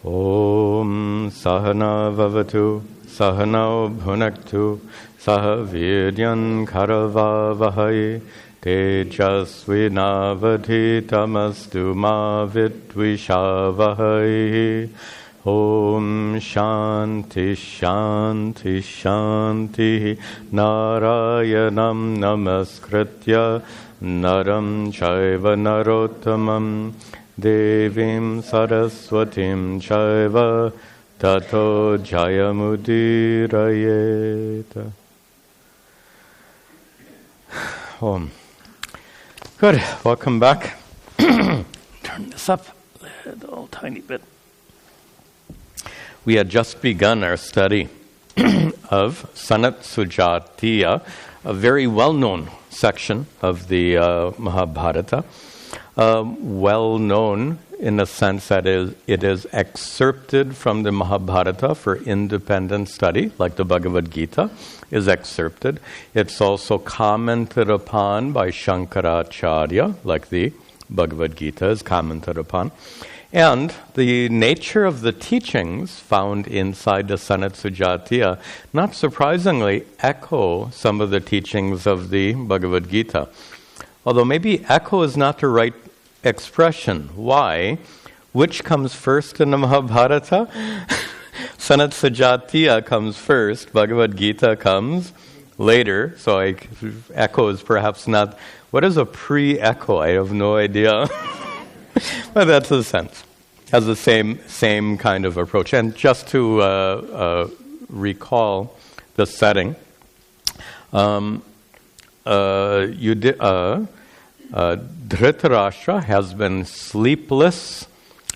Om Sahana Vavatu Sahano Bhunaktu Saha Viryan Karavavahai Tejasvinavadhitamastu ma vidvishavahai. Om Shanti Shanti Shanti Narayanam Namaskritya Naram Chaiva Narottamam Devim Saraswatim Chaiva Tato Jayamudirayeta. Good. Welcome back. Turn this up a little tiny bit. We had just begun our study of Sanatsujatiya, a very well-known section of the Mahabharata. Well-known in the sense that it is excerpted from the Mahabharata for independent study, like the Bhagavad Gita is excerpted. It's also commented upon by Shankaracharya, like the Bhagavad Gita is commented upon. And the nature of the teachings found inside the Sanatsujatiya, not surprisingly, echo some of the teachings of the Bhagavad Gita. Although maybe echo is not the right expression. Why? Which comes first in the Mahabharata? Sanatsujatiya comes first, Bhagavad Gita comes later. So echo is perhaps not... What is a pre-echo? I have no idea. But that's the sense. Has the same kind of approach. And just to recall the setting, Dhritarashtra has been sleepless,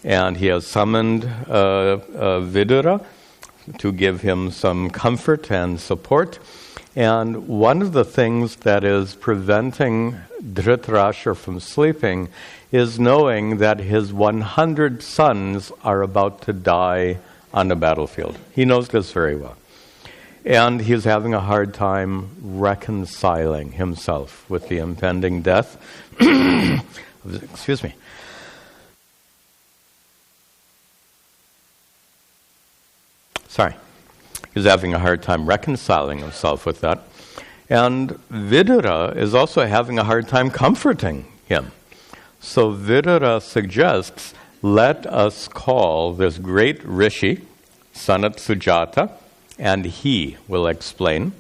and he has summoned Vidura to give him some comfort and support. And one of the things that is preventing Dhritarashtra from sleeping is knowing that his 100 sons are about to die on the battlefield. He knows this very well. And he's having a hard time reconciling himself with the impending death. Excuse me. Sorry. He's having a hard time reconciling himself with that. And Vidura is also having a hard time comforting him. So Vidura suggests, let us call this great Rishi, Sanatsujata, and he will explain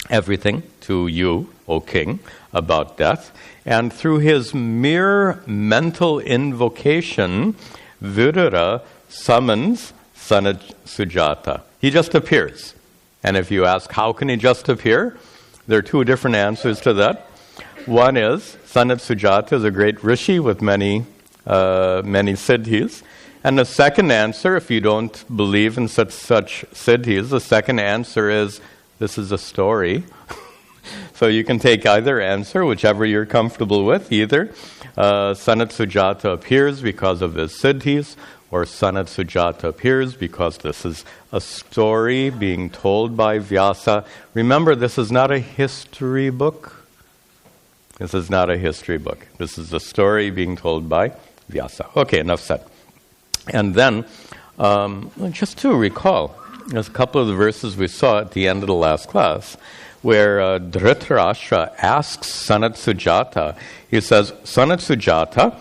everything to you, O king, about death. And through his mere mental invocation, Vidura summons Sanatsujata. He just appears. And if you ask, how can he just appear? There are two different answers to that. One is, Sanatsujata is a great rishi with many siddhis. And the second answer, if you don't believe in such siddhis, the second answer is, this is a story. So you can take either answer, whichever you're comfortable with, either. Sanatsujata appears because of his siddhis, or Sanatsujata appears because this is a story being told by Vyasa. Remember, this is not a history book. This is not a history book. This is a story being told by Vyasa. Okay, enough said. And then, just to recall, there's a couple of the verses we saw at the end of the last class, where Dhritarashtra asks Sanatsujata, he says, Sanatsujata,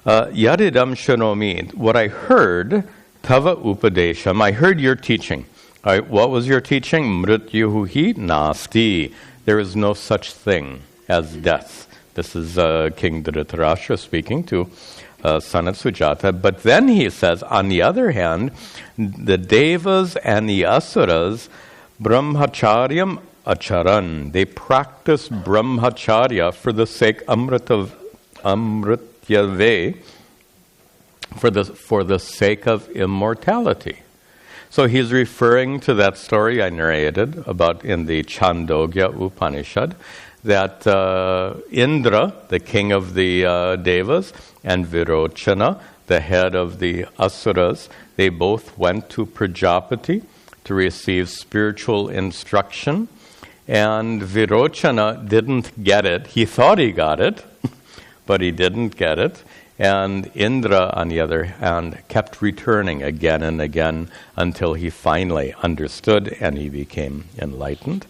Yadidam shanomi, what I heard, tava upadesham, I heard your teaching. What was your teaching? Mrityuhi nasti, there is no such thing as death. This is King Dhritarashtra speaking to Sanatsujata. But then he says, on the other hand, the devas and the asuras, brahmacharyam acharan, they practice brahmacharya for the sake amrityave, for the sake of immortality. So he's referring to that story I narrated about in the Chandogya Upanishad, that Indra, the king of the Devas, and Virochana, the head of the Asuras, they both went to Prajapati to receive spiritual instruction. And Virochana didn't get it. He thought he got it, but he didn't get it. And Indra, on the other hand, kept returning again and again until he finally understood and he became enlightened.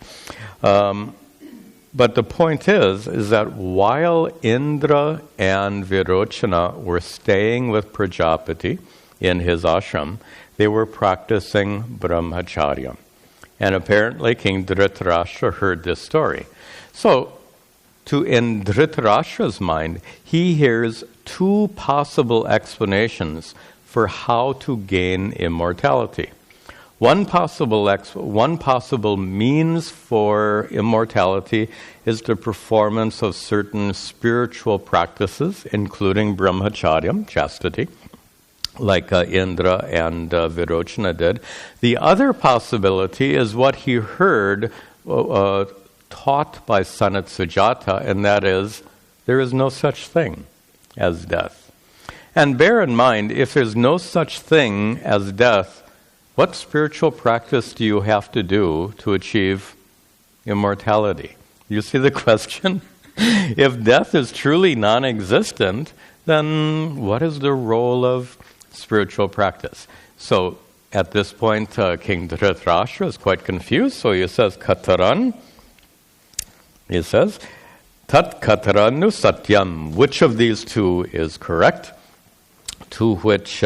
But the point is that while Indra and Virochana were staying with Prajapati in his ashram, they were practicing brahmacharya. And apparently King Dhritarashtra heard this story. So, in Dhritarashtra's mind, he hears two possible explanations for how to gain immortality. One possible means for immortality is the performance of certain spiritual practices, including brahmacharya, chastity, like Indra and Virochana did. The other possibility is what he heard taught by Sanatsujata, and that is, there is no such thing as death. And bear in mind, if there's no such thing as death, what spiritual practice do you have to do to achieve immortality? You see the question? If death is truly non-existent, then what is the role of spiritual practice? So at this point, King Dhritarashtra is quite confused, so he says, Kataran. He says, Tat Kataranu Satyam. Which of these two is correct? To which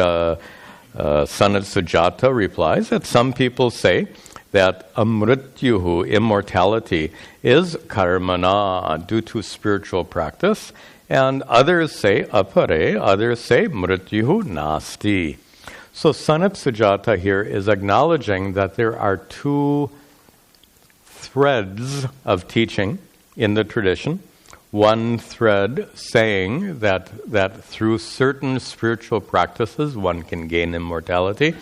Sanatsujata replies that some people say that amrityuhu, immortality, is karmana, due to spiritual practice, and others say apare, others say mrityuhu nasti. So Sanatsujata here is acknowledging that there are two threads of teaching in the tradition. One thread saying that through certain spiritual practices one can gain immortality,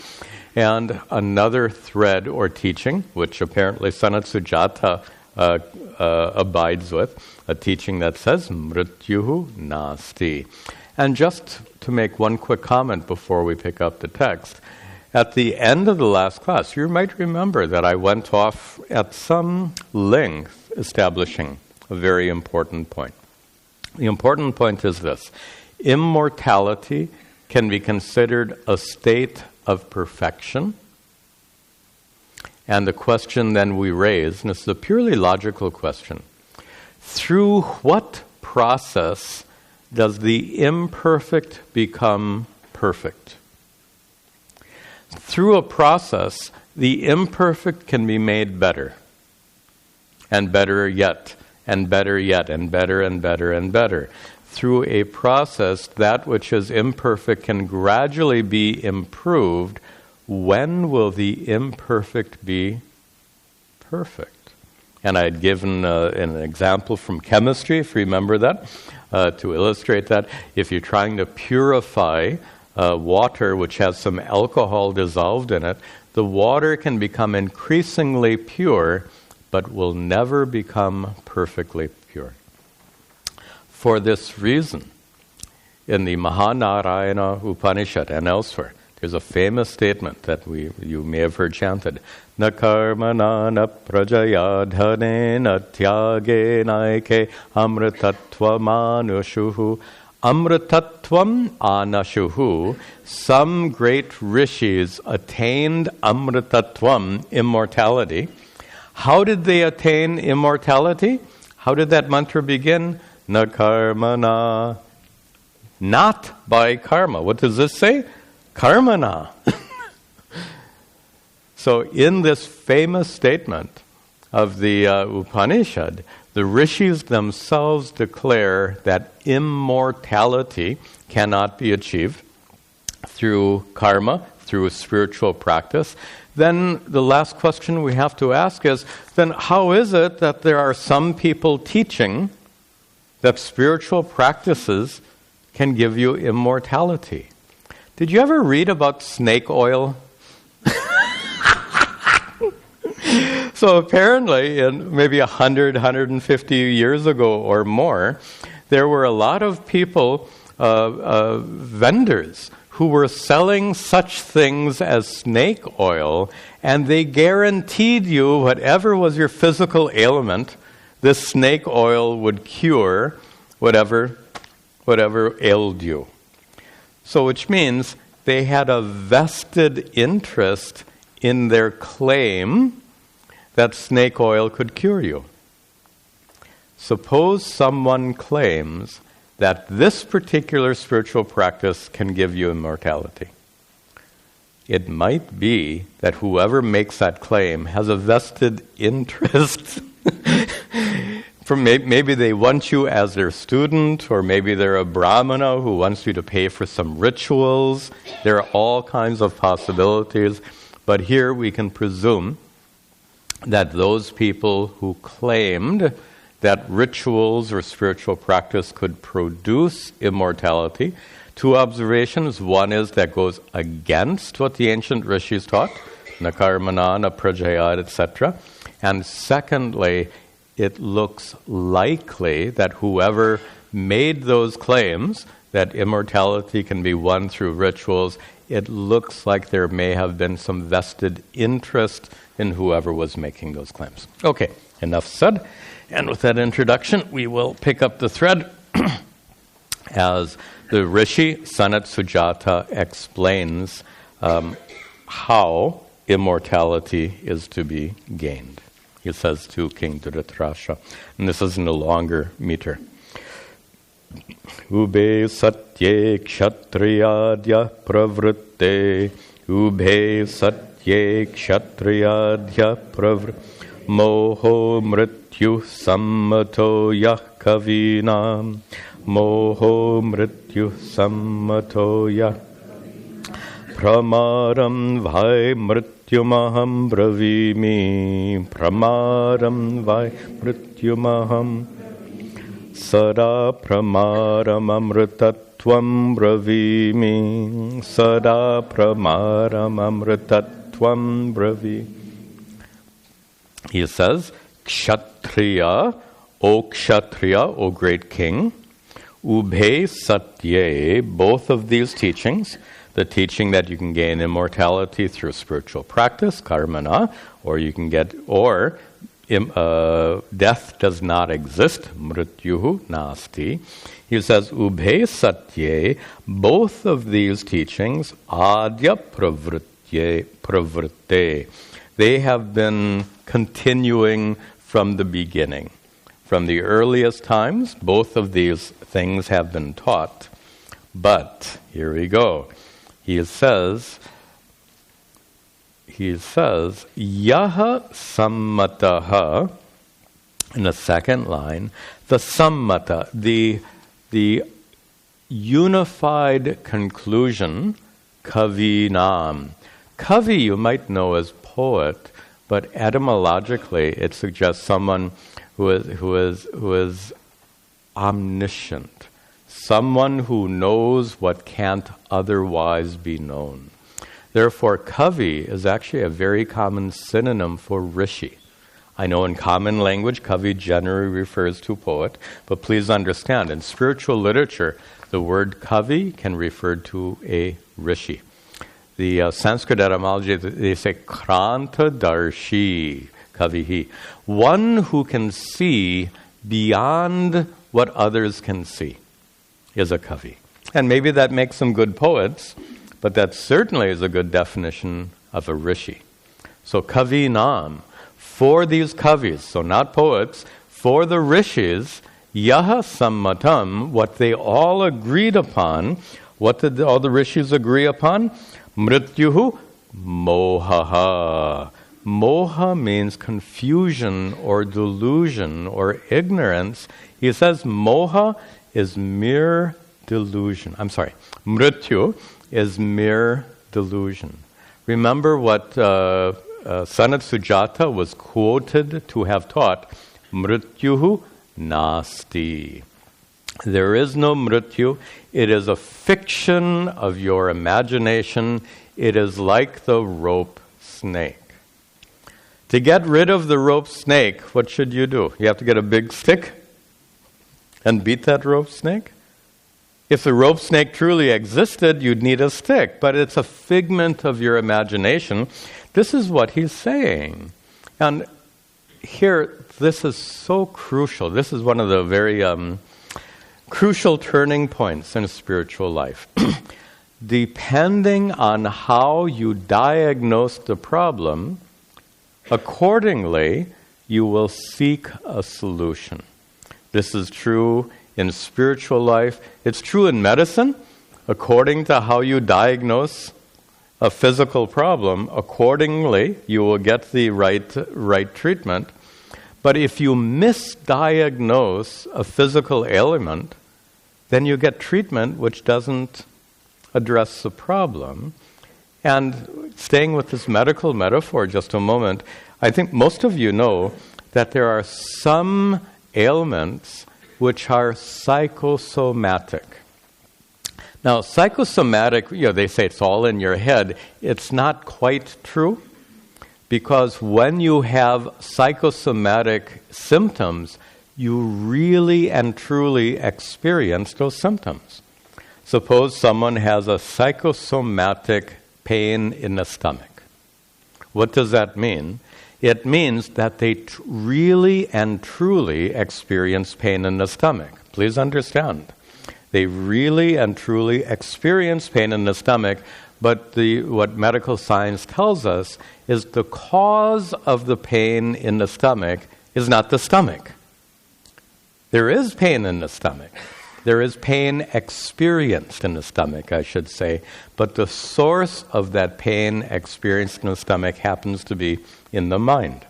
and another thread or teaching, which apparently Sanatsujata abides with, a teaching that says mrityuhu nasti. And just to make one quick comment before we pick up the text, at the end of the last class, you might remember that I went off at some length establishing a very important point. The important point is this: immortality can be considered a state of perfection. And the question then we raise, and this is a purely logical question, through what process does the imperfect become perfect? Through a process, the imperfect can be made better, and better yet, and better yet, and better and better and better. Through a process, that which is imperfect can gradually be improved. When will the imperfect be perfect? And I had given an example from chemistry, if you remember that, to illustrate that. If you're trying to purify water which has some alcohol dissolved in it, the water can become increasingly pure, but will never become perfectly pure. For this reason, in the Mahanarayana Upanishad and elsewhere, there's a famous statement that you may have heard chanted, Na karmana na prajaya dhane na tyage naike amritatva manushuhu. Amritatvam anashuhu. Some great rishis attained amritatvam, immortality. How did they attain immortality? How did that mantra begin? Na karmana. Not by karma. What does this say? Karmana. So in this famous statement of the Upanishad, the rishis themselves declare that immortality cannot be achieved through karma, through spiritual practice. Then the last question we have to ask is, then how is it that there are some people teaching that spiritual practices can give you immortality? Did you ever read about snake oil? So apparently, in maybe 100, 150 years ago or more, there were a lot of people, vendors, who were selling such things as snake oil, and they guaranteed you whatever was your physical ailment, this snake oil would cure whatever ailed you. So which means they had a vested interest in their claim that snake oil could cure you. Suppose someone claims that this particular spiritual practice can give you immortality. It might be that whoever makes that claim has a vested interest. Maybe they want you as their student, or maybe they're a brahmana who wants you to pay for some rituals. There are all kinds of possibilities. But here we can presume that those people who claimed that rituals or spiritual practice could produce immortality, two observations. One is that goes against what the ancient rishis taught, na karmana, na prajaya, etc. And secondly, it looks likely that whoever made those claims that immortality can be won through rituals, it looks like there may have been some vested interest in whoever was making those claims. Okay, enough said. And with that introduction, we will pick up the thread as the Rishi Sanatsujata explains how immortality is to be gained. He says to King Dhritarashtra, and this is in a longer meter. Ube satye kshatriyadya pravritte, ube satye kshatriyadya pravritte, moho mrityu sammato yah kavinam, moho mrityu sammato yah pramaram vai mrityumaham bravimi, pramaram vai mrityumaham sada pramaram amritatvam bravimi, sada pramaram amritatvam bravimi. He says, Kshatriya, O great king, Ubhe Satye, both of these teachings, the teaching that you can gain immortality through spiritual practice, karmana, or you can get, or death does not exist, mrityuhu nasti. He says, Ubhe Satye, both of these teachings, adya pravritte, they have been continuing from the beginning. From the earliest times, both of these things have been taught. But, here we go. He says, Yaha sammataha, in the second line, the sammata, the unified conclusion, kavinam. Kavi you might know as poet, but etymologically it suggests someone who is omniscient, someone who knows what can't otherwise be known. Therefore, kavi is actually a very common synonym for rishi. I know in common language, kavi generally refers to poet, but please understand, in spiritual literature, the word kavi can refer to a rishi. The Sanskrit etymology, they say kranta darshi, kavihi. One who can see beyond what others can see is a kavi. And maybe that makes them good poets, but that certainly is a good definition of a rishi. So kavinam, for these kavis, so not poets, for the rishis, yaha sammatam, what they all agreed upon, what did all the rishis agree upon? Mrityuhu mohaha. Moha means confusion or delusion or ignorance. He says moha is mere delusion. Mrityu is mere delusion. Remember what Sanatsujata was quoted to have taught, Mrityuhu nasti. There is no mrityu. It is a fiction of your imagination. It is like the rope snake. To get rid of the rope snake, what should you do? You have to get a big stick and beat that rope snake? If the rope snake truly existed, you'd need a stick, but it's a figment of your imagination. This is what he's saying. And here, this is so crucial. This is one of the very crucial turning points in spiritual life. depending on how you diagnose the problem, accordingly, you will seek a solution. This is true in spiritual life. It's true in medicine. According to how you diagnose a physical problem, accordingly, you will get the right treatment. But if you misdiagnose a physical ailment, then you get treatment which doesn't address the problem. And staying with this medical metaphor just a moment, I think most of you know that there are some ailments which are psychosomatic. Now, psychosomatic, they say it's all in your head. It's not quite true, because when you have psychosomatic symptoms, you really and truly experience those symptoms. Suppose someone has a psychosomatic pain in the stomach. What does that mean? It means that they really and truly experience pain in the stomach. Please understand. They really and truly experience pain in the stomach, but what medical science tells us is the cause of the pain in the stomach is not the stomach. There is pain in the stomach. There is pain experienced in the stomach, I should say, but the source of that pain experienced in the stomach happens to be in the mind.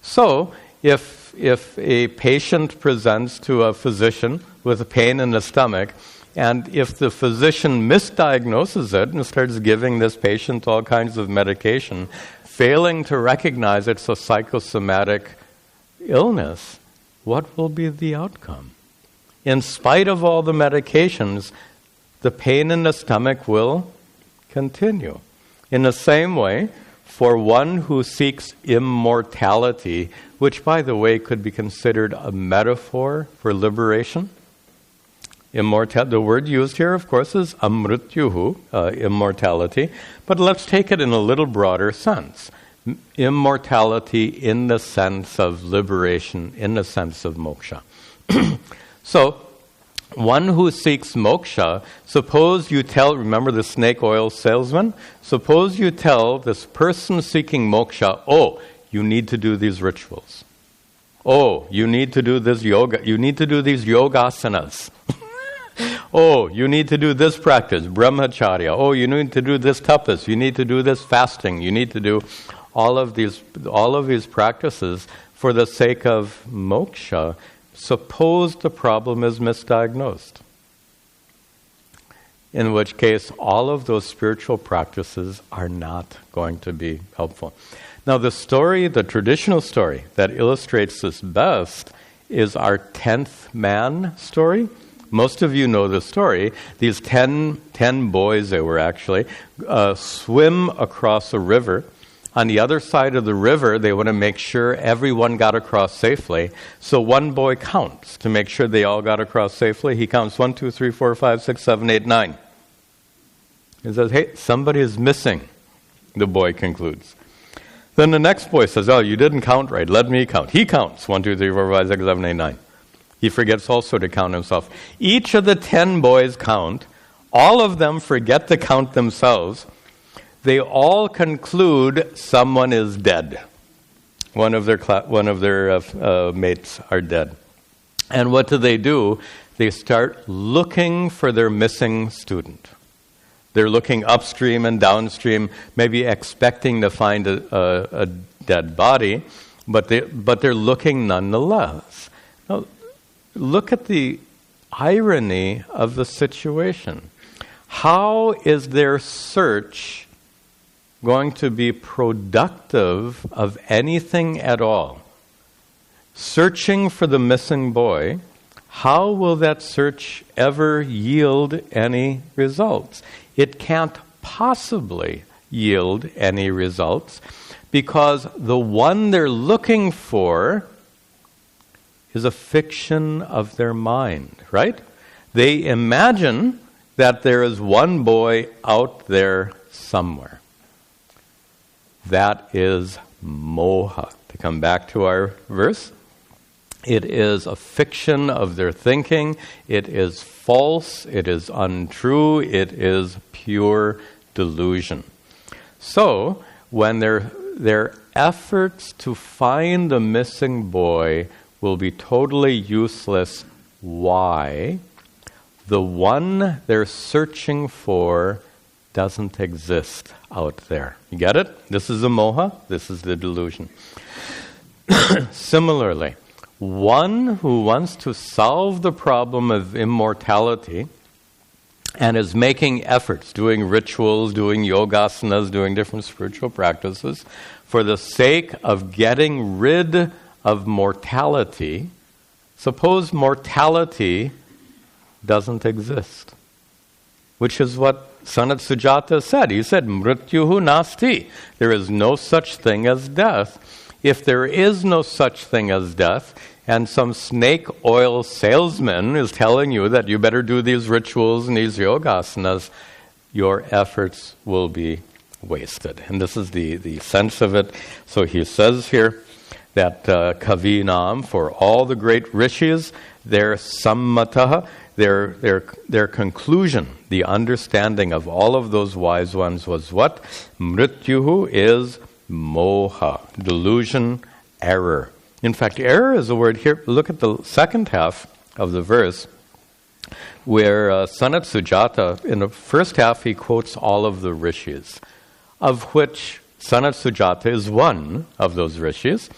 So, if a patient presents to a physician with a pain in the stomach, and if the physician misdiagnoses it and starts giving this patient all kinds of medication, failing to recognize it's a psychosomatic illness, what will be the outcome? In spite of all the medications, the pain in the stomach will continue. In the same way, for one who seeks immortality, which, by the way, could be considered a metaphor for liberation. The word used here, of course, is amrityuhu, immortality. But let's take it in a little broader sense. Immortality in the sense of liberation, in the sense of moksha. So, one who seeks moksha, suppose you remember the snake oil salesman? Suppose you tell this person seeking moksha, oh, you need to do these rituals. Oh, you need to do this yoga. You need to do these yogasanas. Oh, you need to do this practice, brahmacharya. Oh, you need to do this tapas. You need to do this fasting. You need to do all of these practices for the sake of moksha. Suppose the problem is misdiagnosed, in which case all of those spiritual practices are not going to be helpful. Now the traditional story that illustrates this best is our 10th man story. Most of you know the story. These 10 boys, they were actually, swim across a river. On the other side of the river, they want to make sure everyone got across safely. So one boy counts to make sure they all got across safely. He counts 1, 2, 3, 4, 5, 6, 7, 8, 9. He says, hey, somebody is missing, the boy concludes. Then the next boy says, oh, you didn't count right. Let me count. He counts 1, 2, 3, 4, 5, 6, 7, 8, 9. He forgets also to count himself. Each of the 10 boys count. All of them forget to count themselves. They all conclude someone is dead. One of their mates are dead. And what do? They start looking for their missing student. They're looking upstream and downstream, maybe expecting to find a dead body, but they're looking nonetheless. Now, look at the irony of the situation. How is their search going to be productive of anything at all? Searching for the missing boy, how will that search ever yield any results? It can't possibly yield any results because the one they're looking for is a fiction of their mind, right? They imagine that there is one boy out there somewhere. That is moha. To come back to our verse, It is a fiction of their thinking. It is false. It is untrue. It is pure delusion. So, when their efforts to find the missing boy will be totally useless, why? The one they're searching for doesn't exist out there. You get it? This is the moha. This is the delusion. Similarly, one who wants to solve the problem of immortality and is making efforts, doing rituals, doing yogasanas, doing different spiritual practices, for the sake of getting rid of mortality, suppose mortality doesn't exist, which is what Sanatsujata said. He said, Mrityuhu nasti. There is no such thing as death. If there is no such thing as death, and some snake oil salesman is telling you that you better do these rituals and these yogasanas, your efforts will be wasted. And this is the sense of it. So he says here that kavinam, for all the great rishis, their sammataha, their conclusion, the understanding of all of those wise ones was what? Mrityuhu is moha, delusion, error. In fact, error is a word here. Look at the second half of the verse, where Sanatsujata, in the first half, he quotes all of the rishis, of which Sanatsujata is one of those rishis,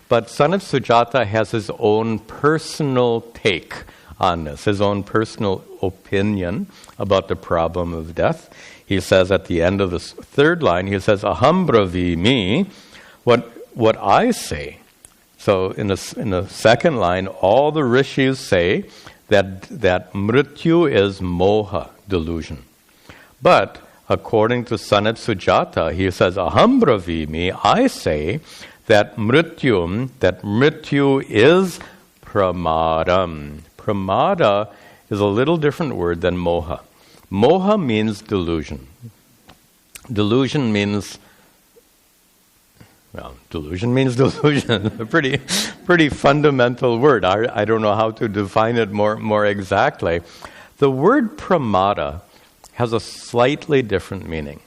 but Sanatsujata has his own personal take on this, his own personal opinion about the problem of death. He says at the end of the third line, he says, Aham bravimi, what I say. So in the second line, all the rishis say that mrityu is moha, delusion. But according to Sanatsujata, he says, Aham bravimi, I say that mrityu is pramadam. Pramada is a little different word than moha. Moha means delusion. Delusion means delusion. A pretty fundamental word. I don't know how to define it more exactly. The word pramada has a slightly different meaning.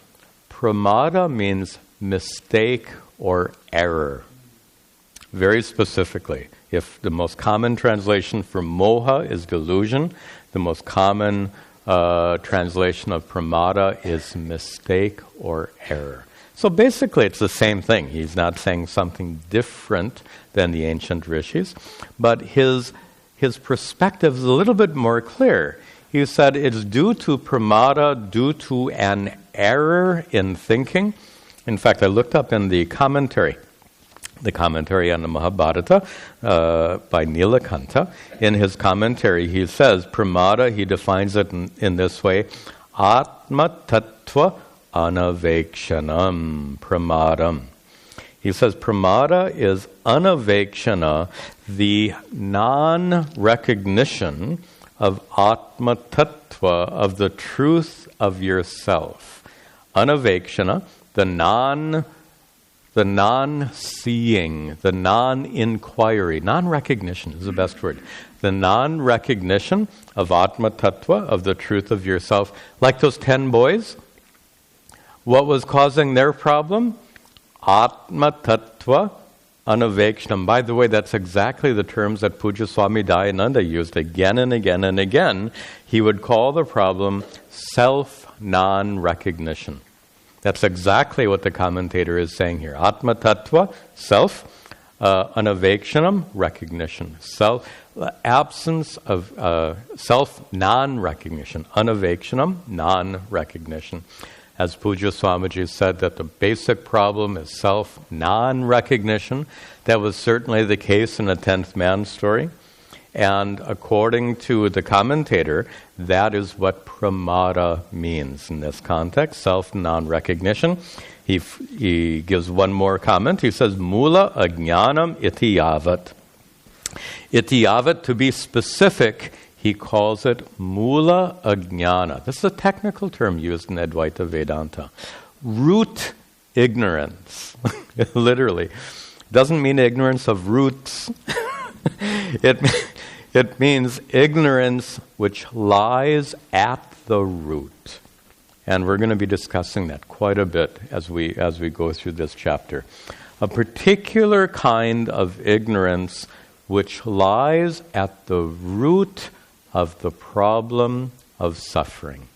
Pramada means mistake or error. Very specifically, if the most common translation for moha is delusion, the most common translation of pramada is mistake or error. So basically it's the same thing. He's not saying something different than the ancient rishis, but his perspective is a little bit more clear. He said it's due to pramada, due to an error in thinking. In fact, I looked up in the commentary on the Mahabharata by Nilakanta. In his commentary, he says, pramada, he defines it in this way, atma tattva anavekshanam pramadam. He says pramada is anavekshana, the non-recognition of atma tattva, of the truth of yourself. Anavekshana, the non-seeing, the non-inquiry, non-recognition is the best word. The non-recognition of Atma Tattva, of the truth of yourself. Like those 10 boys, what was causing their problem? Atma Tattva Anavekshanam. By the way, that's exactly the terms that Puja Swami Tadatmananda used again and again and again. He would call the problem self-non-recognition. That's exactly what the commentator is saying here. Atma Tattva, self, anavekshanam, recognition. Absence of self-non-recognition. Anavekshanam, non-recognition. As Puja Swamiji said that the basic problem is self-non-recognition. That was certainly the case in the 10th man story. And according to the commentator, that is what pramada means in this context, self-non-recognition. He gives one more comment. He says, mula ajnanam iti yavat. Iti yavat, to be specific, he calls it mula ajnana. This is a technical term used in Advaita Vedanta. Root ignorance, literally. Doesn't mean ignorance of roots. It means ignorance which lies at the root. And we're going to be discussing that quite a bit as we go through this chapter. A particular kind of ignorance which lies at the root of the problem of suffering.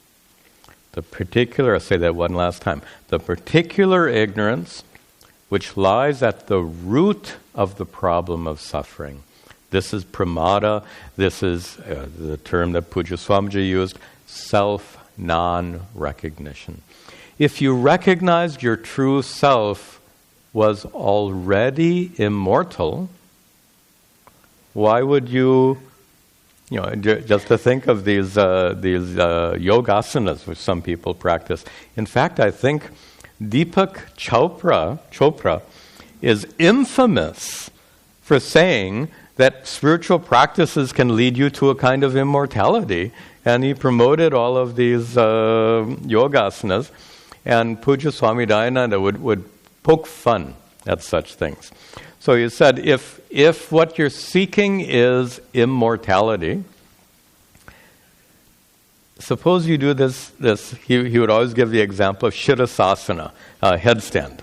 I'll say that one last time. The particular ignorance which lies at the root of the problem of suffering. This is pramada. This is the term that Puja Swamiji used, self-non-recognition. If you recognized your true self was already immortal, why would you just to think of these yogasanas which some people practice. In fact, I think Deepak Chopra is infamous for saying that spiritual practices can lead you to a kind of immortality. And he promoted all of these yogasanas. And Puja Swami Dayananda would poke fun at such things. So he said, if what you're seeking is immortality, suppose you do this he would always give the example of Shirasasana, headstand.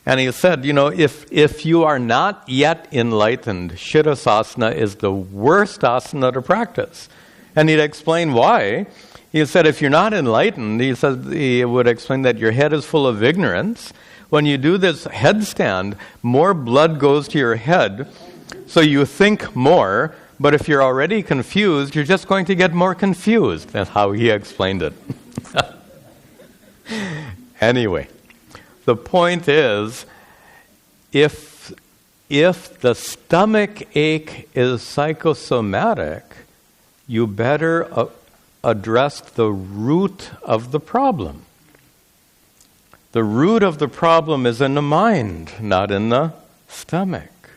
And he said, if you are not yet enlightened, Shirasasana is the worst asana to practice. And he'd explain why. He said, if you're not enlightened, he would explain that your head is full of ignorance. When you do this headstand, more blood goes to your head, so you think more, but if you're already confused, you're just going to get more confused. That's how he explained it. Anyway, the point is, if the stomach ache is psychosomatic, you better address the root of the problem. The root of the problem is in the mind, not in the stomach.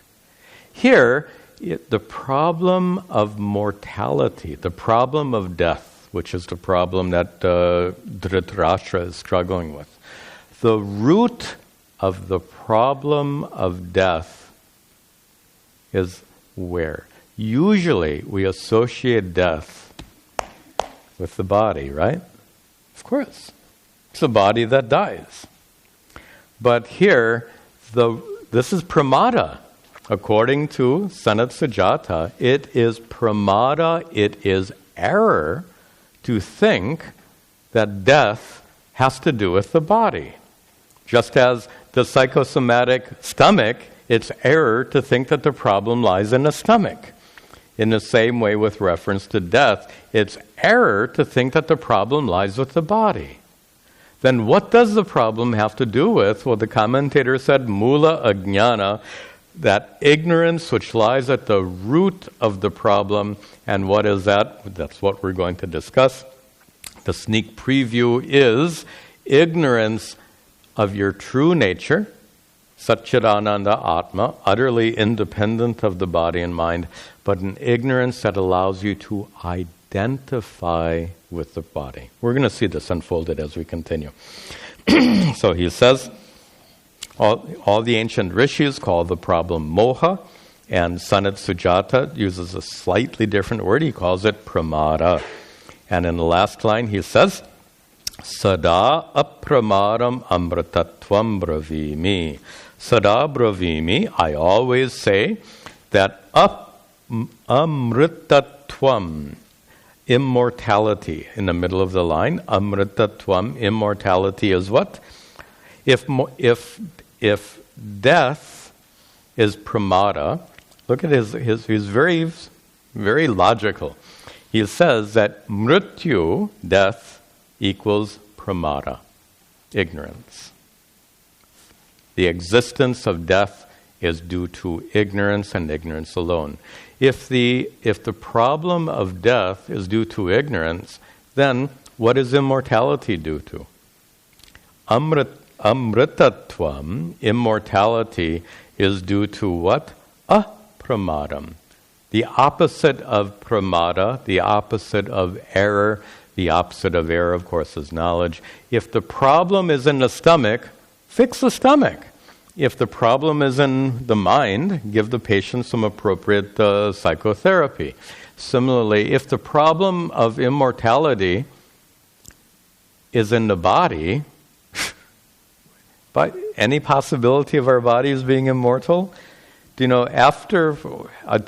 Here, the problem of mortality, the problem of death, which is the problem that Dhritarashtra is struggling with. The root of the problem of death is where? Usually we associate death with the body, right? Of course. It's the body that dies. But here, this is pramada. According to Sanatsujata, it is pramada, it is error to think that death has to do with the body. Just as the psychosomatic stomach, it's error to think that the problem lies in the stomach. In the same way with reference to death, it's error to think that the problem lies with the body. Then what does the problem have to do with? Well, the commentator said, mula ajnana, that ignorance which lies at the root of the problem. And what is that? That's what we're going to discuss. The sneak preview is ignorance of your true nature, Satchidananda Atma, utterly independent of the body and mind, but an ignorance that allows you to identify with the body. We're going to see this unfolded as we continue. So he says, all the ancient rishis call the problem moha, and Sanatsujata uses a slightly different word. He calls it pramada. And in the last line he says, Sada apramadam amritatvam bravimi. Sada bravimi, I always say that amritatvam, immortality, in the middle of the line, amritatvam, immortality is what? If death is pramada, look at he's very, very logical. He says that mrityu, death, equals pramada, ignorance. The existence of death is due to ignorance and ignorance alone. If the problem of death is due to ignorance, then what is immortality due to? Amritatvam, immortality, is due to what? Apramadam. The opposite of pramada, the opposite of error. The opposite of error, of course, is knowledge. If the problem is in the stomach, fix the stomach. If the problem is in the mind, give the patient some appropriate psychotherapy. Similarly, if the problem of immortality is in the body, but any possibility of our bodies being immortal, after a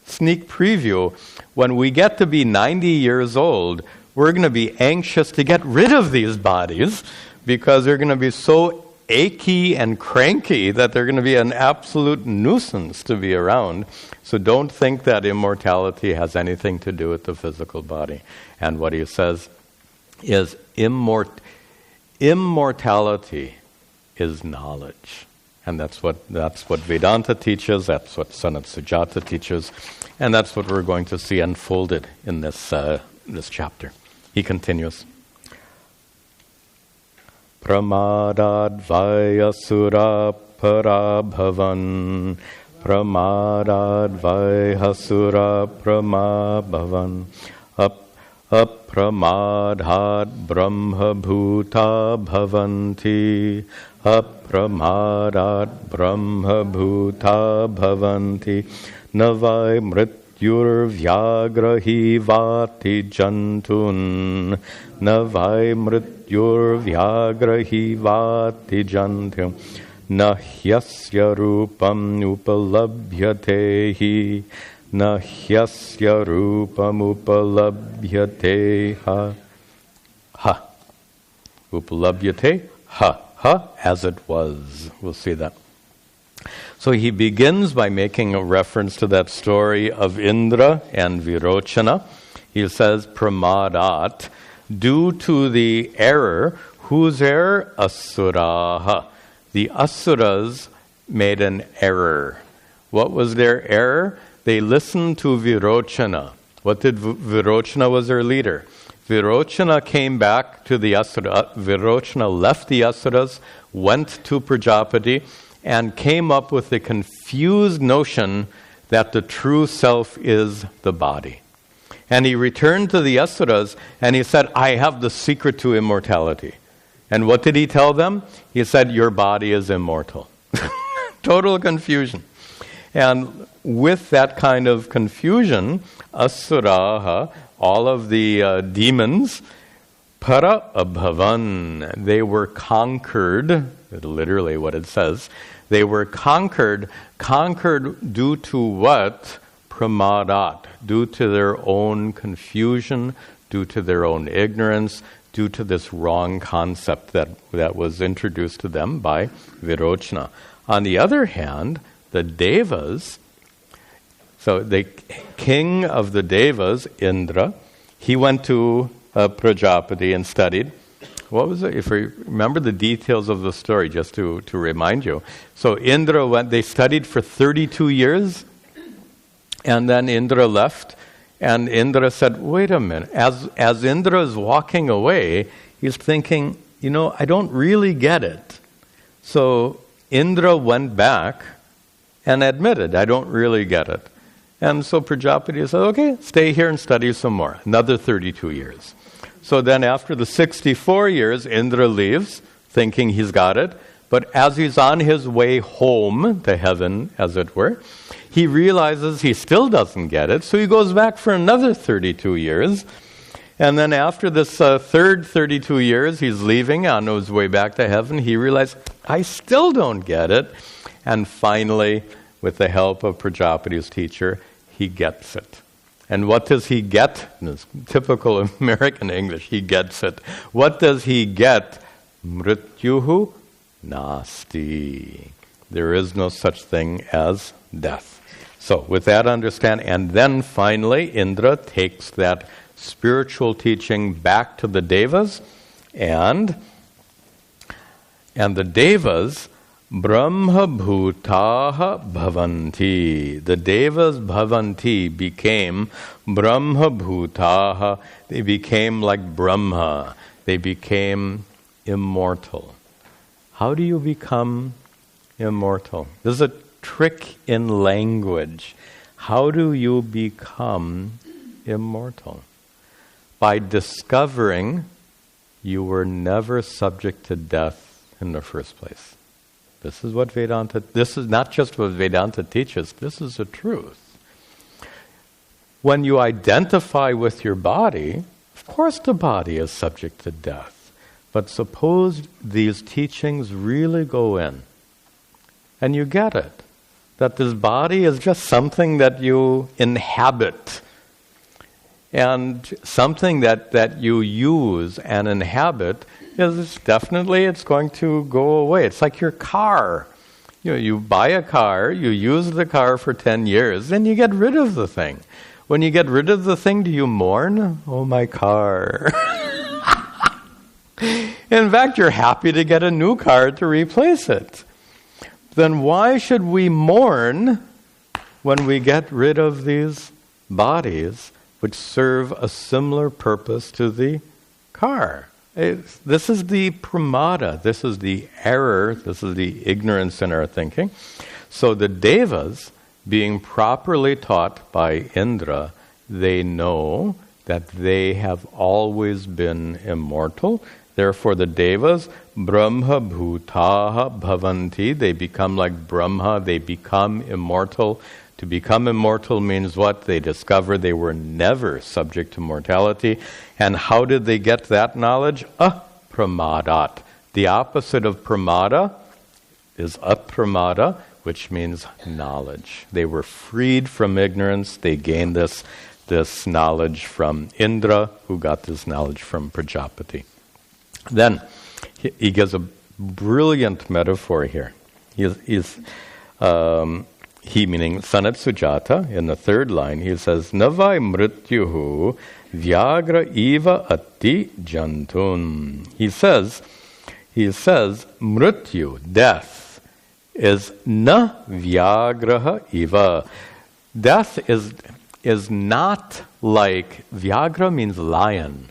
sneak preview, when we get to be 90 years old, we're going to be anxious to get rid of these bodies because they're going to be so achy and cranky that they're going to be an absolute nuisance to be around. So don't think that immortality has anything to do with the physical body. And what he says is immortality is knowledge. And that's what Vedanta teaches, that's what Sanatsujata teaches, and that's what we're going to see unfolded in this chapter. He continues. Pramadad vayasura parabhavan, pramadad vayasura pramabhavan, apramadhat brahma bhuta bhavanti, apramadhat brahma bhuta bhavanti, navai mrityurvyagrahi vati jantun, navai mrityurvyagrahi vati jantun, nahyasya rupam upalabhyatehi, nahyasya rupam upalabhyate ha. Upalabhyate ha. As it was. We'll see that. So he begins by making a reference to that story of Indra and Virochana. He says, pramadat, due to the error. Whose error? Asuraha. The asuras made an error. What was their error? They listened to Virochana. What did Virochana was their leader? Virochana came back to the asura. Virochana left the asuras, went to Prajapati, and came up with the confused notion that the true self is the body. And he returned to the asuras and he said, I have the secret to immortality. And what did he tell them? He said, your body is immortal. Total confusion. And with that kind of confusion, asuraha, all of the demons, para abhavan, they were conquered, literally what it says, they were conquered due to what? Pramadat, due to their own confusion, due to their own ignorance, due to this wrong concept that was introduced to them by Virochana. On the other hand, the devas, so the king of the devas, Indra, he went to Prajapati and studied. What was it? If you remember the details of the story, just to remind you. So Indra they studied for 32 years, and then Indra left, and Indra said, wait a minute. As Indra is walking away, he's thinking, I don't really get it. So Indra went back and admitted, I don't really get it. And so Prajapati said, okay, stay here and study some more. Another 32 years. So then after the 64 years, Indra leaves, thinking he's got it. But as he's on his way home to heaven, as it were, he realizes he still doesn't get it. So he goes back for another 32 years. And then after this third 32 years, he's leaving on his way back to heaven. He realized, I still don't get it. And finally, with the help of Prajapati's teacher, he gets it. And what does he get? In this typical American English, he gets it. What does he get? Mrityuhu nasti. There is no such thing as death. So with that understanding, and then finally Indra takes that spiritual teaching back to the devas, and the devas Brahma bhutaha bhavanti. The devas bhavanti became Brahma bhutaha. They became like Brahma. They became immortal. How do you become immortal? This is a trick in language. How do you become immortal? By discovering you were never subject to death in the first place. This is what Vedanta, this is not just what Vedanta teaches, this is the truth. When you identify with your body, of course the body is subject to death. But suppose these teachings really go in, and you get it, that this body is just something that you inhabit, and something that you use and inhabit is definitely, it's going to go away. It's like your car. You buy a car, you use the car for 10 years, then you get rid of the thing. When you get rid of the thing, do you mourn? Oh, my car. In fact, you're happy to get a new car to replace it. Then why should we mourn when we get rid of these bodies which serve a similar purpose to the car? This is the pramada, this is the error, this is the ignorance in our thinking. So the devas, being properly taught by Indra, they know that they have always been immortal. Therefore the devas, Brahma bhutaha bhavanti, they become like Brahma, they become immortal. To become immortal means what? They discover they were never subject to mortality. And how did they get that knowledge? Apramadat. The opposite of pramada is apramada, which means knowledge. They were freed from ignorance. They gained this knowledge from Indra, who got this knowledge from Prajapati. Then he gives a brilliant metaphor here. He meaning Sanatsujata, in the third line, he says, Navai mrityuhu vyagra eva ati jantun. He says, mrityu, death, is na vyagraha eva. Death is not like, Vyagra means lion.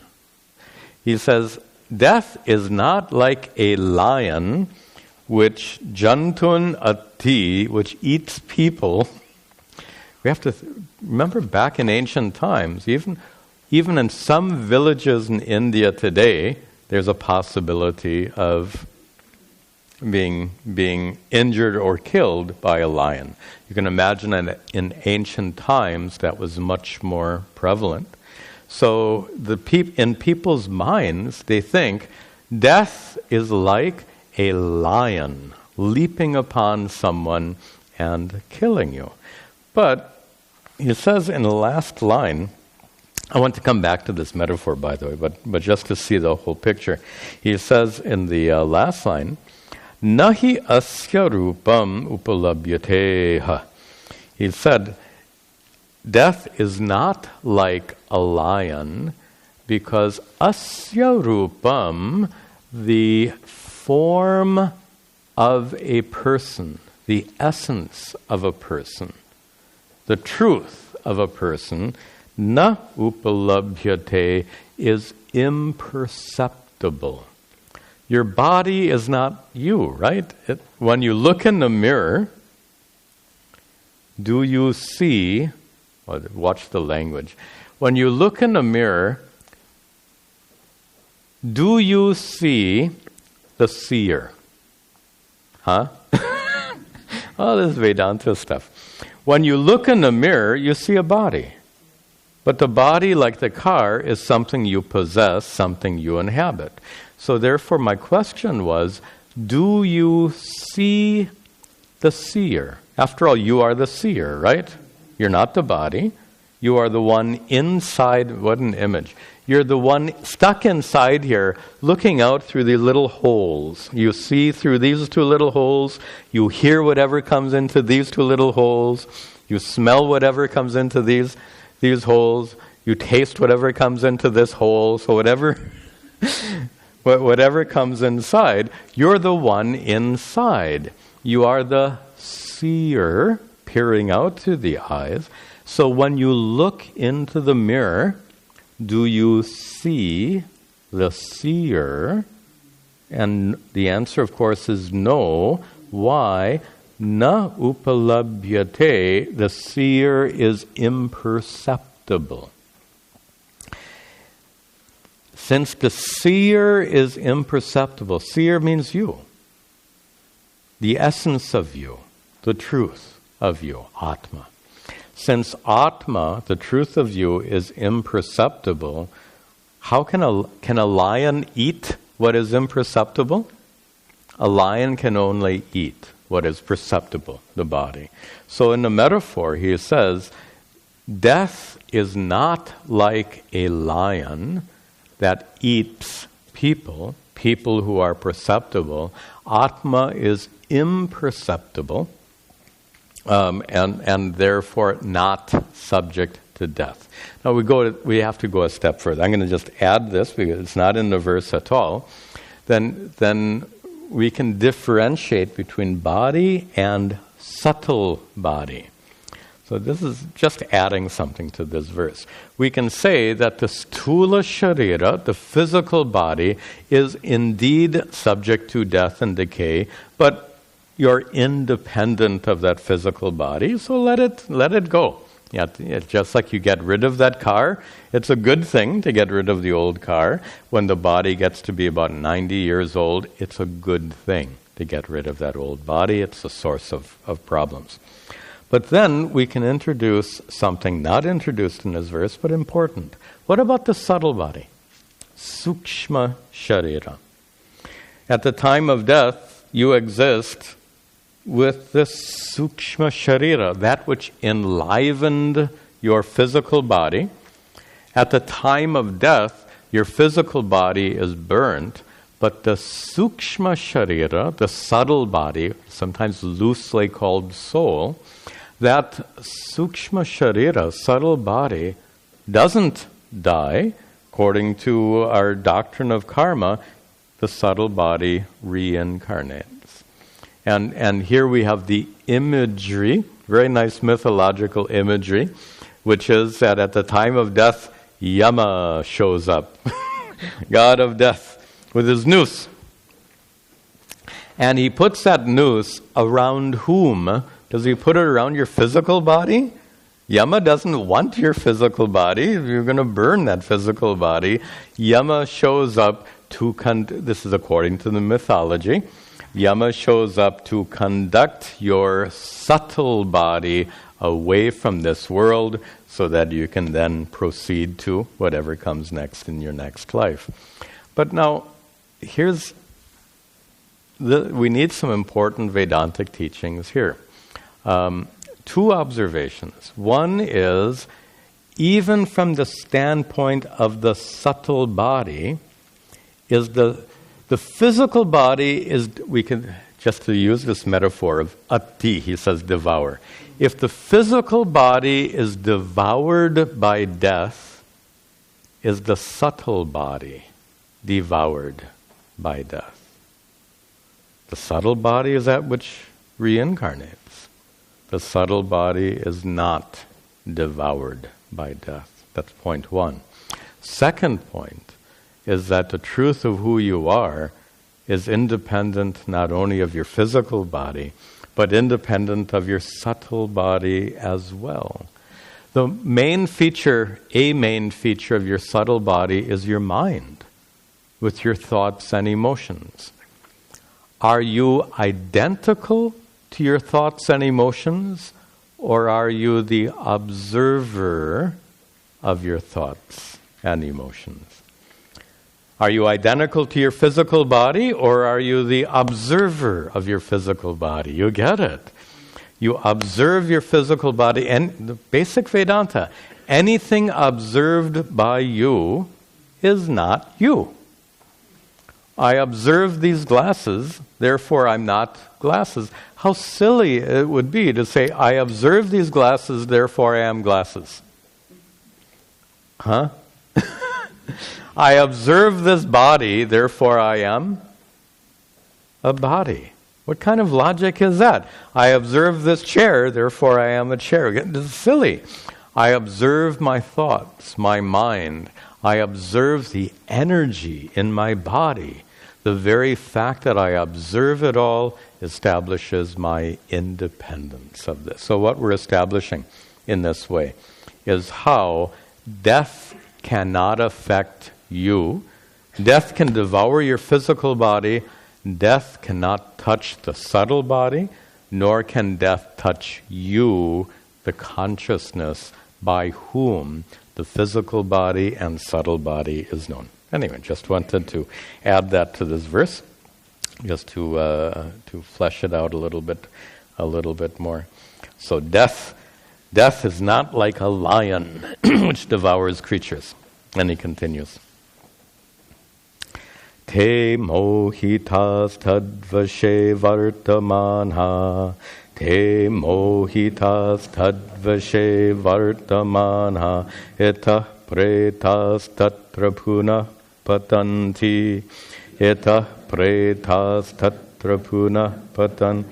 He says, death is not like a lion which jantun ati, which eats people. We have to remember back in ancient times, even in some villages in India today, there's a possibility of being injured or killed by a lion. You can imagine in ancient times that was much more prevalent. So in people's minds, they think death is like a lion leaping upon someone and killing you. But he says in the last line, I want to come back to this metaphor, by the way, but just to see the whole picture. He says in the last line, Nahi asya rupam upalabhyateha. He said, death is not like a lion because asya rupam, the form of a person, the essence of a person, the truth of a person, na upalabhyate, is imperceptible. Your body is not you, right? When you look in the mirror, do you see, watch the language, when you look in the mirror, do you see the seer? Huh? Oh, this is Vedanta stuff. When you look in the mirror, you see a body. But the body, like the car, is something you possess, something you inhabit. So therefore, my question was, do you see the seer? After all, you are the seer, right? You're not the body. You are the one inside. What an image. You're the one stuck inside here, looking out through the little holes. You see through these two little holes. You hear whatever comes into these two little holes. You smell whatever comes into these holes. You taste whatever comes into this hole. So whatever comes inside, you're the one inside. You are the seer peering out through the eyes. So when you look into the mirror, do you see the seer? And the answer, of course, is no. Why? Na upalabhyate, the seer is imperceptible. Since the seer is imperceptible, seer means you. the essence of you, the truth of you, Atma. Since Atma, the truth of you, is imperceptible, how can a lion eat what is imperceptible? A lion can only eat what is perceptible, the body. So in the metaphor, he says, death is not like a lion that eats people who are perceptible. Atma is imperceptible, and therefore not subject to death. Now we have to go a step further. I'm going to just add this because it's not in the verse at all. Then we can differentiate between body and subtle body. So this is just adding something to this verse. We can say that the stula sharira, the physical body, is indeed subject to death and decay, but you're independent of that physical body, so let it go. Yeah, just like you get rid of that car, it's a good thing to get rid of the old car. When the body gets to be about 90 years old, it's a good thing to get rid of that old body. It's a source of problems. But then we can introduce something not introduced in this verse, but important. What about the subtle body? Sukshma sharira. At the time of death, you exist with this sukshma sharira, that which enlivened your physical body. At the time of death, your physical body is burnt, but the sukshma sharira, the subtle body, sometimes loosely called soul, that sukshma sharira, subtle body, doesn't die. According to our doctrine of karma, the subtle body reincarnates. And here we have the imagery, very nice mythological imagery, which is that at the time of death, Yama shows up, god of death, with his noose. And he puts that noose around whom? Does he put it around your physical body? Yama doesn't want your physical body. You're going to burn that physical body. Yama shows up this is according to the mythology. Yama shows up to conduct your subtle body away from this world so that you can then proceed to whatever comes next in your next life. But now, we need some important Vedantic teachings here. Two observations. One is, even from the standpoint of the subtle body, is the physical body is, we can, just to use this metaphor of ati, he says devour. If the physical body is devoured by death, is the subtle body devoured by death? The subtle body is that which reincarnates. The subtle body is not devoured by death. That's point one. Second point is that the truth of who you are is independent not only of your physical body, but independent of your subtle body as well. A main feature of your subtle body is your mind, with your thoughts and emotions. Are you identical to your thoughts and emotions, or are you the observer of your thoughts and emotions? Are you identical to your physical body, or are you the observer of your physical body? You get it. You observe your physical body, and the basic Vedanta, anything observed by you is not you. I observe these glasses, therefore I'm not glasses. How silly it would be to say, I observe these glasses, therefore I am glasses. Huh? I observe this body, therefore I am a body. What kind of logic is that? I observe this chair, therefore I am a chair. This is silly. I observe my thoughts, my mind. I observe the energy in my body. The very fact that I observe it all establishes my independence of this. So what we're establishing in this way is how death cannot affect you. Death can devour your physical body, death cannot touch the subtle body, nor can death touch you, the consciousness by whom the physical body and subtle body is known. Anyway, just wanted to add that to this verse, just to flesh it out a little bit more. So death is not like a lion which devours creatures. And he continues. Te mohitas tadvashe vartamanha. Te mohitas tadvashe vartamanha. Eta pretas tatra puna patanti. Eta pretas tatra puna patan.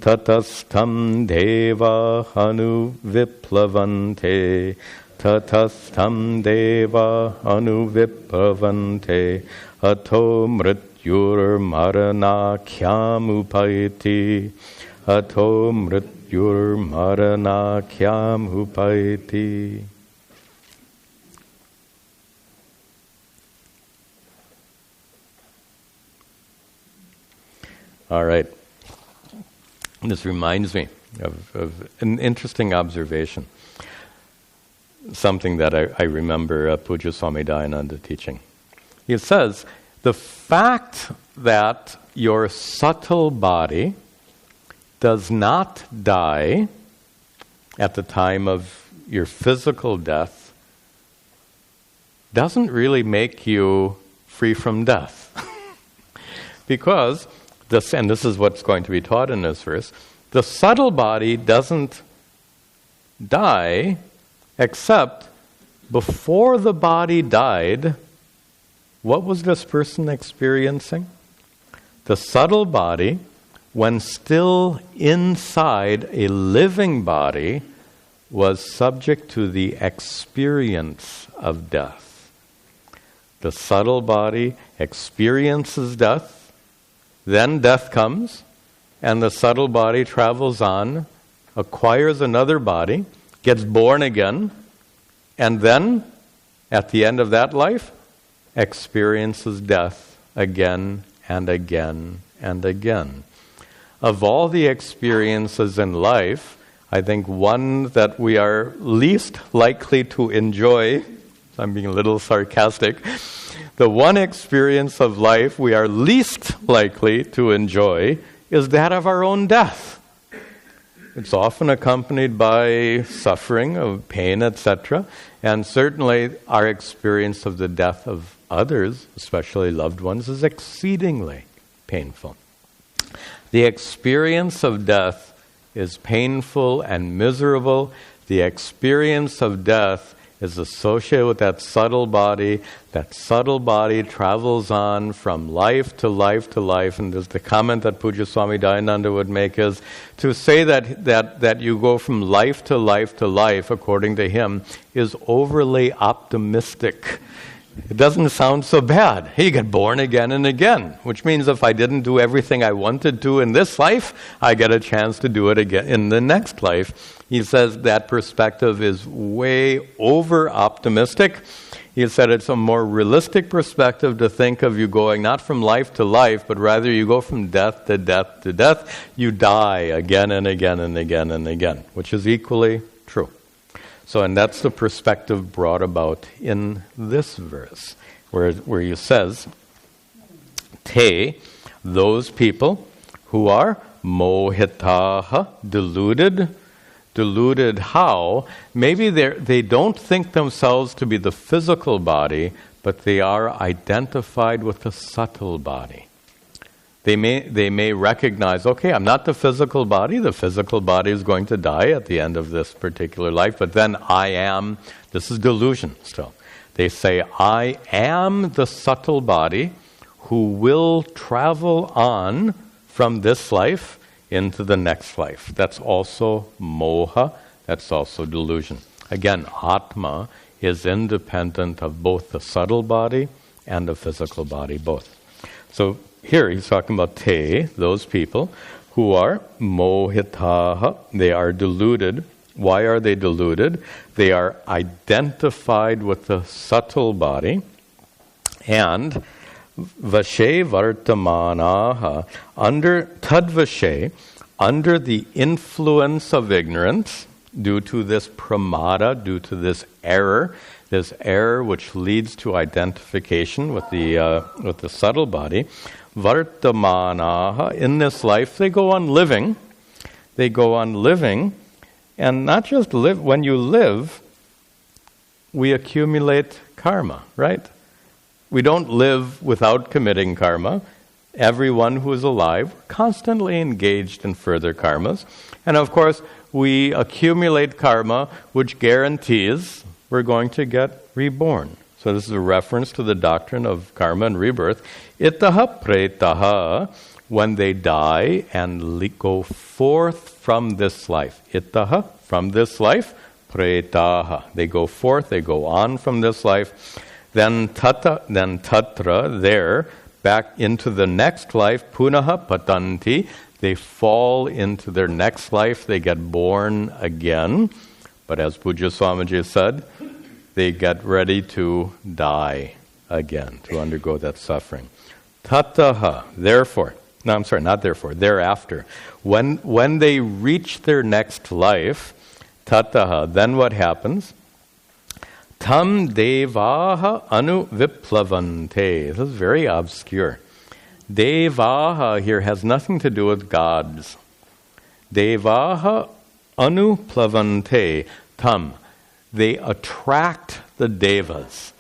Tatastam deva hanu viplavante. Tatastam deva anu viplavante. Ato mrityur maranakyam upayati. Ato mrityur maranakyam upayati. All right. This reminds me of an interesting observation. Something that I remember Puja Swami Tadatmananda teaching. He says, the fact that your subtle body does not die at the time of your physical death doesn't really make you free from death. Because, and this is what's going to be taught in this verse, the subtle body doesn't die except before the body died. What was this person experiencing? The subtle body, when still inside a living body, was subject to the experience of death. The subtle body experiences death, then death comes, and the subtle body travels on, acquires another body, gets born again, and then, at the end of that life, experiences death again and again and again. Of all the experiences in life, I think one that we are least likely to enjoy, I'm being a little sarcastic, the one experience of life we are least likely to enjoy is that of our own death. It's often accompanied by suffering, of pain, etc. And certainly our experience of the death of others, especially loved ones, is exceedingly painful. The experience of death is painful and miserable. The experience of death is associated with that subtle body. That subtle body travels on from life to life to life. And there's the comment that Puja Swami Tadatmananda would make is, to say that you go from life to life to life, according to him, is overly optimistic. It doesn't sound so bad. Hey, you get born again and again, which means if I didn't do everything I wanted to in this life, I get a chance to do it again in the next life. He says that perspective is way over-optimistic. He said it's a more realistic perspective to think of you going not from life to life, but rather you go from death to death to death. You die again and again and again and again, which is equally true. So, and that's the perspective brought about in this verse, where he says, Te, those people who are mohitaha, deluded. Deluded how? Maybe they don't think themselves to be the physical body, but they are identified with the subtle body. They may recognize, okay, I'm not the physical body. The physical body is going to die at the end of this particular life, but then I am. This is delusion still. They say, I am the subtle body who will travel on from this life into the next life. That's also moha. That's also delusion. Again, Atma is independent of both the subtle body and the physical body, both. So here he's talking about te, those people who are mohitaha, they are deluded. Why are they deluded? They are identified with the subtle body, and Vashe vartamanaha, under tadvashe, under the influence of ignorance, due to this pramada, due to this error which leads to identification with the subtle body, vartamanaha, in this life they go on living, and not just live. When you live, we accumulate karma, right? We don't live without committing karma. Everyone who is alive, constantly engaged in further karmas. And of course, we accumulate karma, which guarantees we're going to get reborn. So this is a reference to the doctrine of karma and rebirth. Itaha pretaha, when they die and go forth from this life. Itaha, from this life, pretaha. They go forth, they go on from this life. Then tatra, there, back into the next life, punaha patanti, they fall into their next life, they get born again. But as Pujya Swamiji said, they get ready to die again, to undergo that suffering. Tataha, therefore, no, I'm sorry, not therefore, thereafter. When they reach their next life, tataha, then what happens? Tam devaha anu viplavante. This is very obscure. Devaha here has nothing to do with gods. Devaha anu plavante tam. They attract the devas.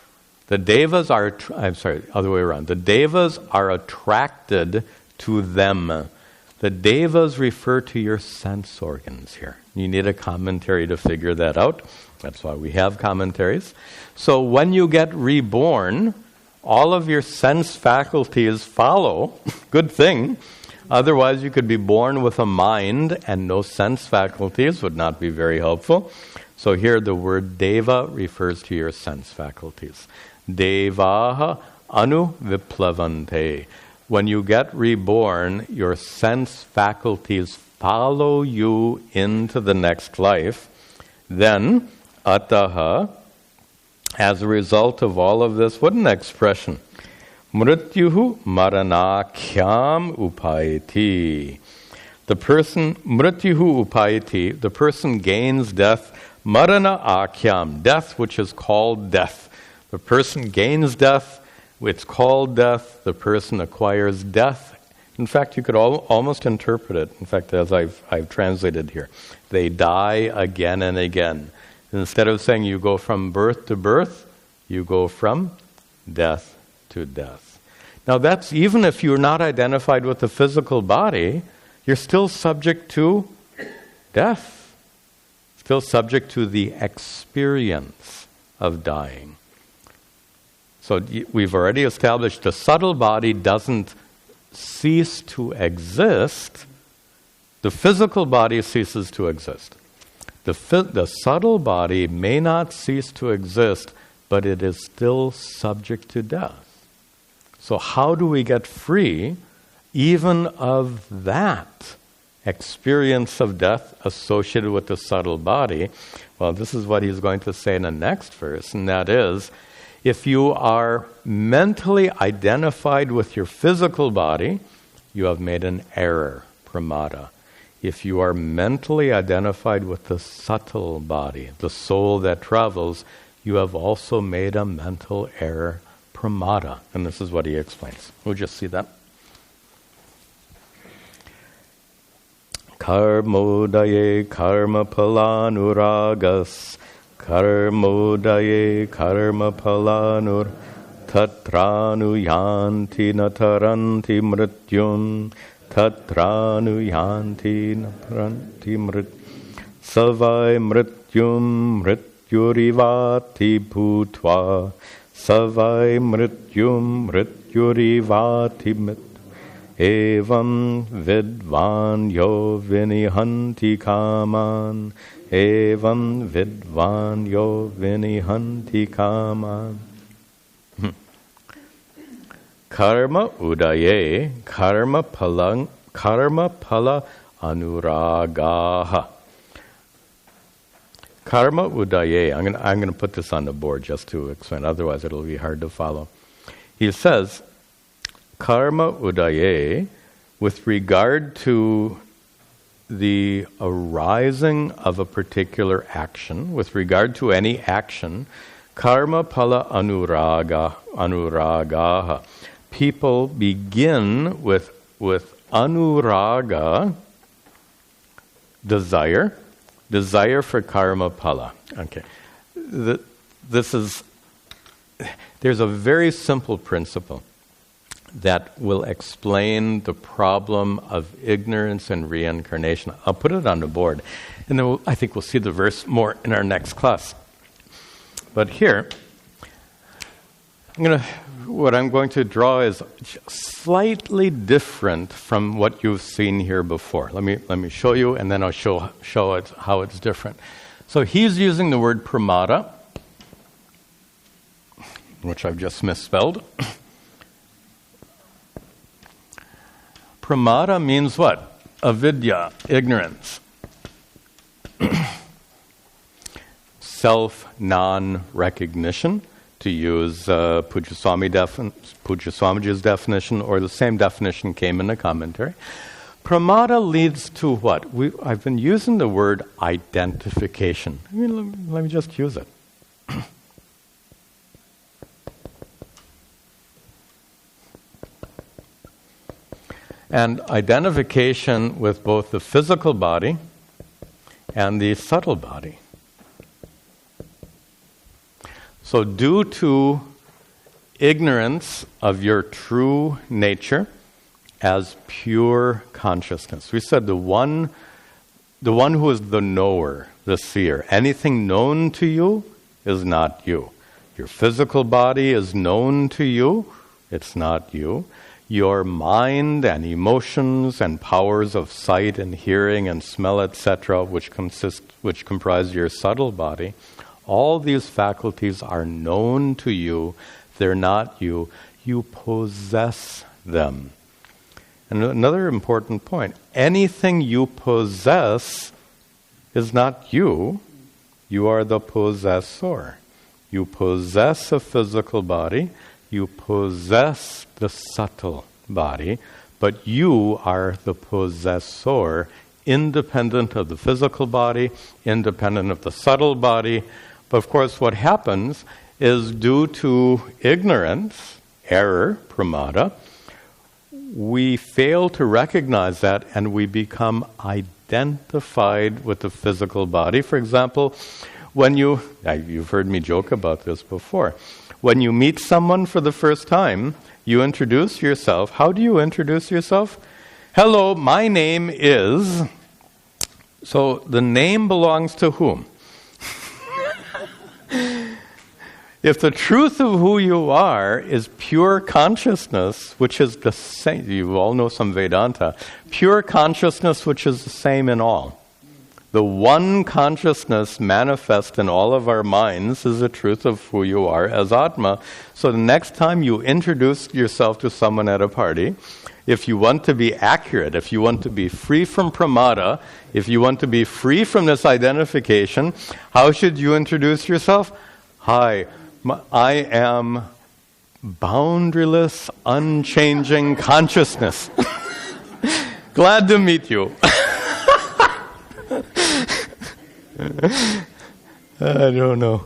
The devas are, other way around. The devas are attracted to them. The devas refer to your sense organs here. You need a commentary to figure that out. That's why we have commentaries. So when you get reborn, all of your sense faculties follow. Good thing. Otherwise, you could be born with a mind and no sense faculties, would not be very helpful. So here the word deva refers to your sense faculties. Devaha anu viplavante. When you get reborn, your sense faculties follow you into the next life. Then, ataha, as a result of all of this, what an expression. Mrityuhu maranakyam upayati. The person, mrityuhu upayati, the person gains death, marana akyam, death which is called death. The person gains death, it's called death, the person acquires death. In fact, you could almost interpret it, in fact, as I've translated here. They die again and again. Instead of saying you go from birth to birth, you go from death to death. Now that's even if you're not identified with the physical body, you're still subject to death. Still subject to the experience of dying. So we've already established the subtle body doesn't cease to exist. The physical body ceases to exist. The subtle body may not cease to exist, but it is still subject to death. So how do we get free even of that experience of death associated with the subtle body? Well, this is what he's going to say in the next verse, and that is, if you are mentally identified with your physical body, you have made an error, pramada. If you are mentally identified with the subtle body, the soul that travels, you have also made a mental error, pramada. And this is what he explains. We'll just see that. Karmodaye karma palanuragas, karmodaye karma palanur, tatranu yanti nataranti mrityun, tatranu yanti nataranti mrit, savai mrityum mrityurivati bhutva, savai mrityum mrityurivati mit. Evam vidvan yo vinihanti kaman. Evam vidvan yo vinihanti kaman. Karma udaye, karma pala anuragaha. Karma udaye. I'm going to put this on the board just to explain. Otherwise, it'll be hard to follow. He says, karma udaye, with regard to the arising of a particular action, with regard to any action, karma pala anuragaha. People begin with anuraga, desire for karma pala. Okay, there's a very simple principle that will explain the problem of ignorance and reincarnation. I'll put it on the board, and then I think we'll see the verse more in our next class. But here, what I'm going to draw is slightly different from what you've seen here before. Let me show you, and then I'll show it how it's different. So he's using the word pramada, which I've just misspelled. Pramada means what? Avidya, ignorance. Self-non-recognition, to use Pujya Swamiji's definition, or the same definition came in the commentary. Pramada leads to what? I've been using the word identification. Let me just use it. And identification with both the physical body and the subtle body. So due to ignorance of your true nature as pure consciousness, we said the one who is the knower, the seer, anything known to you is not you. Your physical body is known to you, it's not you. Your mind and emotions and powers of sight and hearing and smell, etc., which comprise your subtle body, all these faculties are known to you. They're not you. You possess them. And another important point, anything you possess is not you. You are the possessor. You possess a physical body. You possess the subtle body, but you are the possessor, independent of the physical body, independent of the subtle body. But of course, what happens is due to ignorance, error, pramada, we fail to recognize that and we become identified with the physical body. For example, when you've heard me joke about this before. When you meet someone for the first time, you introduce yourself. How do you introduce yourself? Hello, my name is... So the name belongs to whom? If the truth of who you are is pure consciousness, which is the same, you all know some Vedanta, pure consciousness which is the same in all. The one consciousness manifest in all of our minds is the truth of who you are as Atma. So the next time you introduce yourself to someone at a party, if you want to be accurate, if you want to be free from pramada, if you want to be free from this identification, how should you introduce yourself? Hi, I am boundaryless, unchanging consciousness. Glad to meet you. I don't know.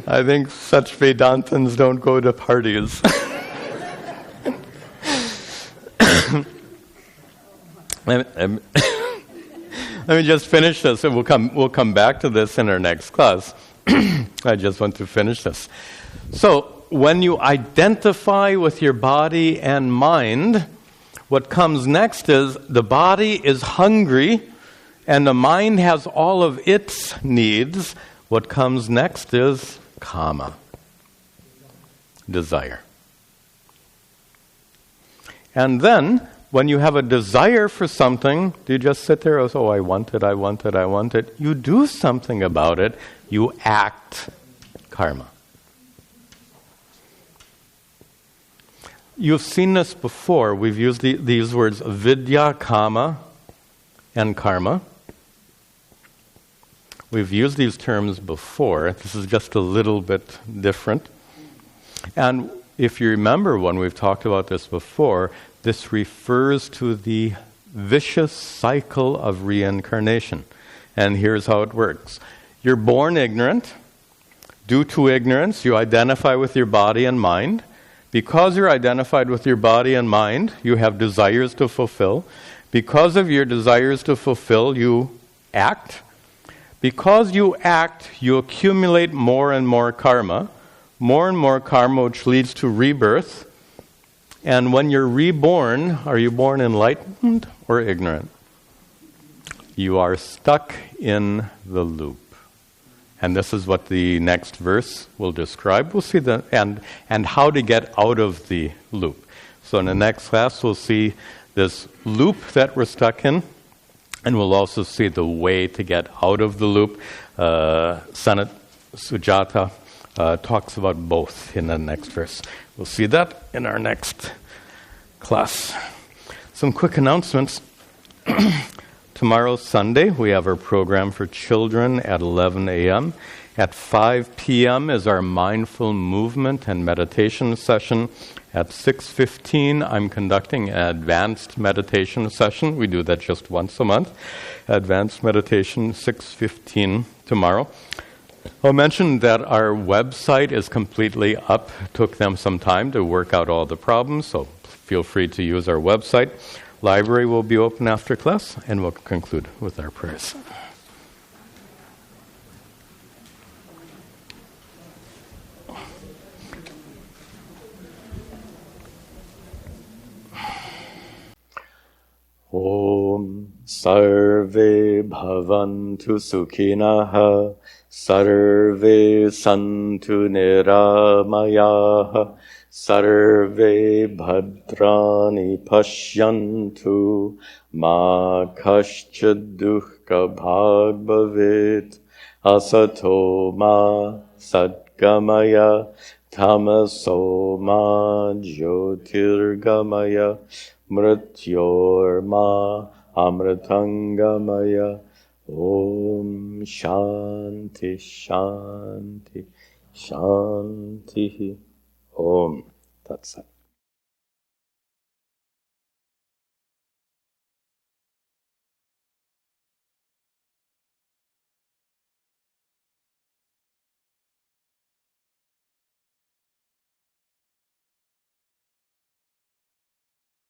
I think such Vedantins don't go to parties. Let me just finish this, and we'll come back to this in our next class. I just want to finish this. So, when you identify with your body and mind, what comes next is the body is hungry and the mind has all of its needs. What comes next is kama, desire. And then, when you have a desire for something, do you just sit there and say, oh, I want it, I want it, I want it? You do something about it. You act karma. You've seen this before. We've used these words, vidya, kama, and karma. We've used these terms before. This is just a little bit different. And if you remember when we've talked about this before, this refers to the vicious cycle of reincarnation. And here's how it works. You're born ignorant. Due to ignorance, you identify with your body and mind. Because you're identified with your body and mind, you have desires to fulfill. Because of your desires to fulfill, you act. Because you act, you accumulate more and more karma, which leads to rebirth. And when you're reborn, are you born enlightened or ignorant? You are stuck in the loop. And this is what the next verse will describe. We'll see and how to get out of the loop. So in the next class, we'll see this loop that we're stuck in, and we'll also see the way to get out of the loop. Sanatsujata talks about both in the next verse. We'll see that in our next class. Some quick announcements. Tomorrow, Sunday, we have our program for children at 11 a.m. At 5 p.m. is our mindful movement and meditation session. At 6:15, I'm conducting an advanced meditation session. We do that just once a month. Advanced meditation, 6:15 tomorrow. I'll mention that our website is completely up. It took them some time to work out all the problems, so feel free to use our website. Library will be open after class, and we'll conclude with our prayers. Om Sarve Bhavantu Sukhinah Sarve Santu Niramayaha Sarve Bhadrani Pashyantu Ma Kaschid Dukkha Bhag Bhavet Asato Ma Sadgamaya Tamaso Ma Jyotirgamaya Mrityorma Amritangamaya. Om Shanti Shanti Shanti. Om Tat Sat.